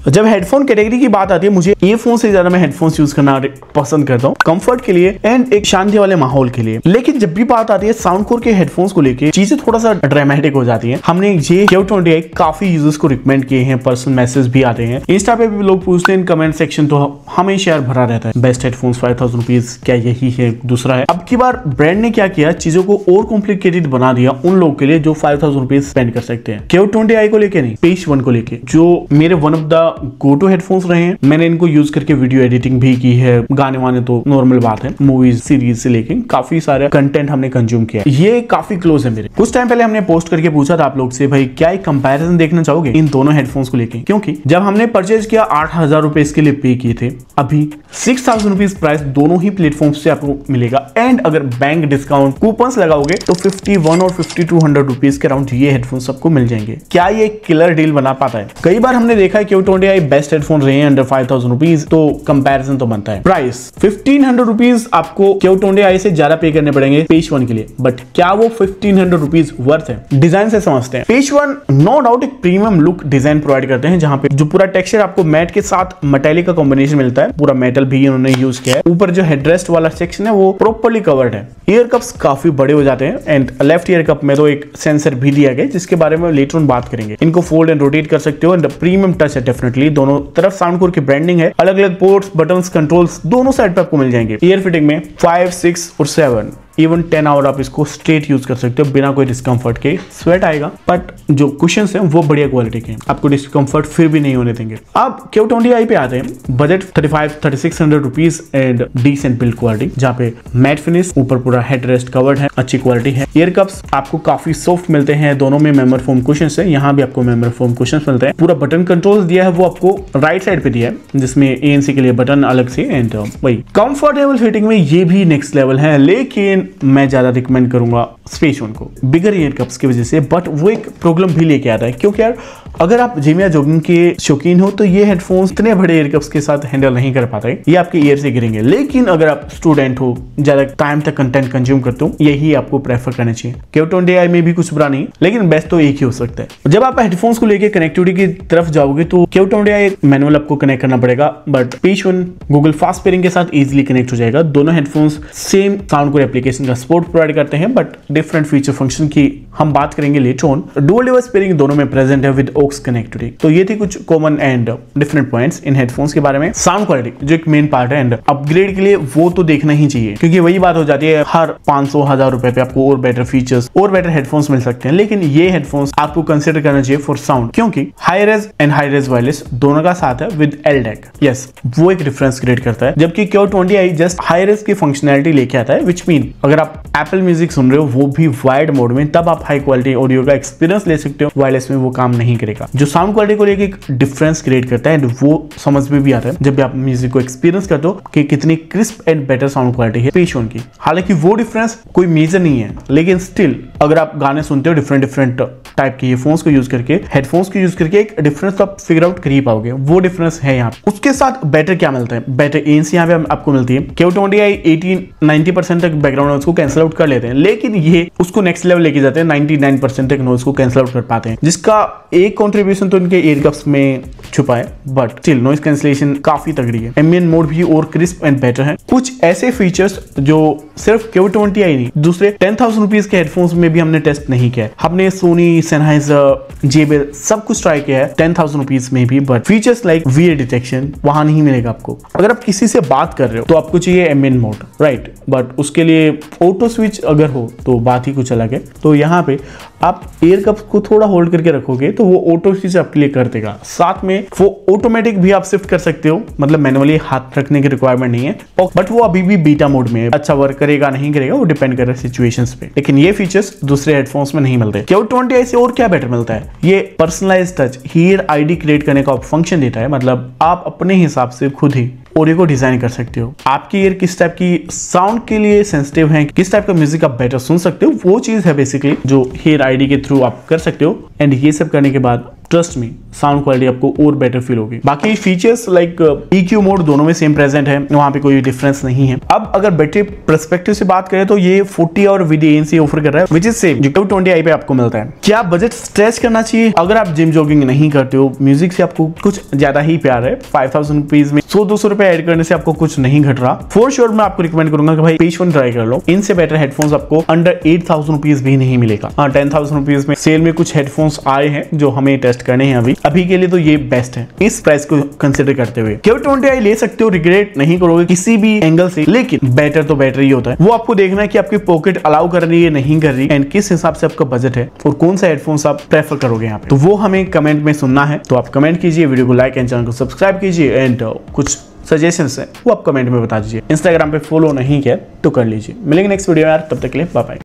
जब headphone category की बात आती है, मुझे ईयरफोन से ज्यादा मैं हेडफोन्स यूज करना पसंद करता हूँ, कंफर्ट के लिए एंड एक शांति वाले माहौल के लिए। लेकिन जब भी बात आती है साउंड कोर के हेडफोन्स को लेके, चीजें थोड़ा सा ड्रामेटिक हो जाती है। हमने ये Q20i काफी यूजर्स को रिकमेंड किए हैं, पर्सनल मैसेज भी आते हैं, इंस्टा पे भी लोग पूछते हैं, कमेंट सेक्शन तो हमेशा यार भरा रहता है, बेस्ट हेडफोन्स 5000 रुपीज, क्या यही है दूसरा है? अब की बार ब्रांड ने क्या किया, चीजों को और कॉम्प्लिकेटेड बना दिया उन लोगों के लिए जो 5000 रुपीज स्पेंड कर सकते हैं। Q20i को लेके नहीं, Page One को लेके, जो मेरे one of the go to headphones रहे हैं। मैंने इनको यूज करके वीडियो एडिटिंग भी की है, गाने वाने तो नॉर्मल बात है, मूवीज सीरीज से लेके काफी सारे कंटेंट हमने कंज्यूम किया है। ये काफी क्लोज है मेरे। कुछ टाइम पहले हमने पोस्ट करके पूछा था आप लोग से, भाई क्या एक कंपैरिजन देखना चाहोगे इन दोनों हेडफोन्स को लेके? क्योंकि जब हमने परचेज किया 8000 रुपए इसके लिए पे किए थे, अभी 6000 रुपीज प्राइस दोनों ही प्लेटफॉर्म से आपको मिलेगा। एंड अगर बैंक डिस्काउंट कूपन्स लगाओगे तो 51 और 5200 रुपीज के अराउंड ये हेडफोन्स सबको मिल जाएंगे। क्या ये किलर डील बना पाता है? कई बार हमने देखा है Q20i बेस्ट हेडफोन रहे हैं अंडर 5000 रुपीज, तो कंपैरिजन तो बनता है। प्राइस 1500 रुपीज आपको Q20i से ज्यादा पे करने पड़ेंगे Page One के लिए, बट क्या वो 1500 रुपीज वर्थ है? डिजाइन से समझते हैं। Page One नो डाउट एक प्रीमियम लुक डिजाइन प्रोवाइड करते हैं, जहां पे जो पूरा टेक्सचर आपको मैट के साथ मेटालिक का कॉम्बिनेशन मिलता है, पूरा मेटल भी उन्होंने यूज किया है। ऊपर जो हेडरेस्ट वाला सेक्शन है वो प्रॉपर्ली कवर्ड है। ईयर कप्स काफी बड़े हो जाते हैं एंड लेफ्ट ईयर कप में तो एक सेंसर भी दिया गया, जिसके बारे में लेटर ऑन बात करेंगे। इनको फोल्ड एंड रोटेट कर सकते हो एंड प्रीमियम टच है डेफिनेटली। दोनों तरफ साउंड कोर की ब्रांडिंग है, अलग अलग पोर्ट्स, बटन्स, कंट्रोल्स दोनों साइड पे आपको मिल जाएंगे। ईयर फिटिंग में 5, 6 और 7 इवन 10 आवर आप इसको स्ट्रेट यूज कर सकते हो बिना कोई डिस्कम्फर्ट के। स्वेट आएगा बट जो कुशन्स हैं वो बढ़िया क्वालिटी के हैं, आपको डिस्कम्फर्ट फिर भी नहीं होने देंगे। अब Q20i पे आते हैं। Budget 3500-3600 rupees and decent build quality, जहाँ पे मैट फिनिश, ऊपर पूरा हेडरेस्ट कवर्ड है, अच्छी क्वालिटी है। ईयर कप्स आपको काफी सॉफ्ट मिलते हैं, दोनों में मेमोर फोम कुशन्स है, यहाँ भी आपको मेमोर फोम कुशन्स मिलते हैं। पूरा बटन कंट्रोल्स दिया है वो आपको राइट साइड पे दिया है, जिसमें ANC के लिए बटन अलग से एंड वही कंफर्टेबल फिटिंग में ये भी नेक्स्ट लेवल है। लेकिन मैं ज्यादा रिकमेंड करूंगा Page One को बिगर ईयर कप्स की वजह से, बट वो एक प्रॉब्लम भी लेके आता है, क्योंकि यार अगर आप जिम या जॉगिंग के शौकीन हो तो ये हेडफोन्स इतने बड़े ईयर कप्स के साथ हैंडल नहीं कर पाते, ये आपके ईयर से गिरेंगे। लेकिन अगर आप स्टूडेंट हो, ज्यादा टाइम तक कंटेंट कंज्यूम करते हो, यही आपको प्रेफर करना चाहिए। Q20i में भी कुछ बुरा नहीं, लेकिन बेस्ट तो एक ही हो सकता है। जब आप हेडफोन्स को लेकर कनेक्टिविटी की तरफ जाओगे तो Q20i मैनुअल आपको कनेक्ट करना पड़ेगा, but Page One Google fast pairing के साथ इजिली कनेक्ट हो जाएगा। दोनों headphones same sound core application का सपोर्ट प्रोवाइड करते हैं, बट डिफरेंट फीचर फंक्शन की हम बात करेंगे later on. Dual device pairing दोनों में प्रेजेंट है विद ऑक्स कनेक्टिविटी। तो ये थी कुछ common and different points in headphones के बारे में। साउंड क्वालिटी जो एक मेन पार्ट है एंड अपग्रेड के लिए वो तो देखना ही चाहिए, क्योंकि वही बात हो जाती है हर 500-1000 रुपए पे आपको और बेटर फीचर्स और बेटर हेडफोन्स मिल सकते हैं। लेकिन ये हेडफोन्स आपको कंसिडर करना चाहिए फॉर साउंड, क्योंकि high res and high res wireless दोनों का साथ है विद LDAC। यस, वो एक डिफरेंस क्रिएट करता है, जबकि Q20i जस्ट हाई रेज की फंक्शनैलिटी लेके आता है, विच मीन अगर आप एप्पल म्यूजिक सुन रहे हो वो भी वाइड मोड में, तब आप हाई क्वालिटी ऑडियो का एक्सपीरियंस ले सकते हो। वायरलेस में वो काम नहीं करेगा। जो साउंड क्वालिटी को लेके एक डिफरेंस क्रिएट करता है एंड वो समझ में भी आता है जब भी आप म्यूजिक को एक्सपीरियंस करते हो कि कितनी crisp and better sound quality है Page One की। हालांकि वो डिफरेंस कोई मेजर नहीं है, लेकिन स्टिल अगर आप गाने सुनते हो डिफरेंट टाइप के ईयरफोन्स को यूज करके, हेडफोन्स को यूज करके, एक डिफरेंस तो आप फिगर आउट कर ही पाओगे। वो डिफरेंस है यहाँ। उसके साथ बेटर क्या मिलता है? बेटर ANC यहाँ पे आपको मिलती है। Q20i 80-90% तक बैकग्राउंड नॉइज को कैंसिल आउट कर लेते हैं, लेकिन ये उसको नेक्स्ट लेवल लेके जाते हैं, 99% तक नॉइज को कैंसिल आउट कर पाते हैं, जिसका एक कंट्रीब्यूशन तो इनके ईयर कप्स में छुपा है, बट स्टिल नॉइज कैंसिलेशन काफी तगड़ी है। एम्बिएंट मोड भी और क्रिस्प एंड बेटर है। कुछ ऐसे फीचर्स जो सिर्फ Q20i नहीं, दूसरे 10,000 रुपीज के हेडफोन्स में भी हमने टेस्ट नहीं किया है। हमने सोनी, सेनहाइजर, JBL सब कुछ ट्राई किया है 10,000 रुपीज में भी, but features like VA detection वहां नहीं मिलेगा आपको। अगर आप किसी से बात कर रहे हो तो आपको चाहिए एम्बिएंट मोड, राइट, बट उसके लिए ऑटो स्विच अगर हो तो बात ही कुछ अलग है। तो यहाँ पे आप ईयर कप्स को थोड़ा होल्ड करके रखोगे तो वो ऑटो स्विच आपके लिए कर देगा। साथ में वो ऑटोमेटिक भी आप शिफ्ट कर सकते हो, मतलब मैनुअली हाथ रखने की रिक्वायरमेंट नहीं है, बट वो अभी भी बीटा मोड में है। अच्छा वर्क करेगा नहीं करेगा वो डिपेंड कर रहा है सिचुएशंस पे, लेकिन ये फीचर्स दूसरे हेडफोन्स में नहीं मिलते। Q20i से और क्या बेटर मिलता है? ये personalised touch year ID create करने का फंक्शन देता है, मतलब आप अपने हिसाब से खुद ही ऑडियो को डिजाइन कर सकते हो। आपकी ईयर किस टाइप की साउंड के लिए सेंसिटिव है, किस टाइप का म्यूजिक आप बेटर सुन सकते हो, वो चीज है बेसिकली जो ईयर ID के थ्रू आप कर सकते हो। एंड ये सब करने के बाद ट्रस्ट में साउंड क्वालिटी आपको और बेटर फील होगी। बाकी फीचर्स लाइक EQ मोड दोनों में सेम प्रेजेंट है, वहां पे कोई डिफरेंस नहीं है। अब अगर बैटरी पर्सपेक्टिव से बात करें तो ये 40 और VD/ANC ऑफर कर रहा है, विच इज सेम जो Q20i पे आपको मिलता है। क्या बजट स्ट्रेच करना चाहिए? अगर आप जिम जॉगिंग नहीं करते हो, म्यूजिक से आपको कुछ ज्यादा ही प्यार है, 5000 रुपीज में 100-200 रुपए ऐड करने से आपको कुछ नहीं घट रहा, फॉर श्योर मैं आपको रिकमेंड करूंगा कि भाई P1 ट्राई कर लो। इनसे बेटर हेडफोन्स आपको अंडर 8000 रुपीज भी नहीं मिलेगा। 10,000 रुपीज में सेल में कुछ हेडफोन्स आए हैं जो हमें टेस्ट करने हैं अभी के लिए, तो ये बेस्ट है इस प्राइस को कंसिडर करते हुए। Q20i ले सकते हो, रिग्रेट नहीं करोगे किसी भी एंगल से, लेकिन बेटर तो बेटर ही होता है। वो आपको देखना है कि आपकी पॉकेट अलाउ कर रही है नहीं कर रही, एंड किस हिसाब से आपका बजट है और कौन सा हेडफोन्स आप प्रेफर करोगे यहाँ पे, तो वो हमें कमेंट में सुनना है। तो आप कमेंट कीजिए, वीडियो को लाइक एंड चैनल को सब्सक्राइब कीजिए, एंड कुछ सजेशंस है वो आप कमेंट में बता दीजिए। इंस्टाग्राम पे फॉलो नहीं किया तो कर लीजिए। मिलेंगे नेक्स्ट वीडियो यार, तब तक के लिए बाय बाय।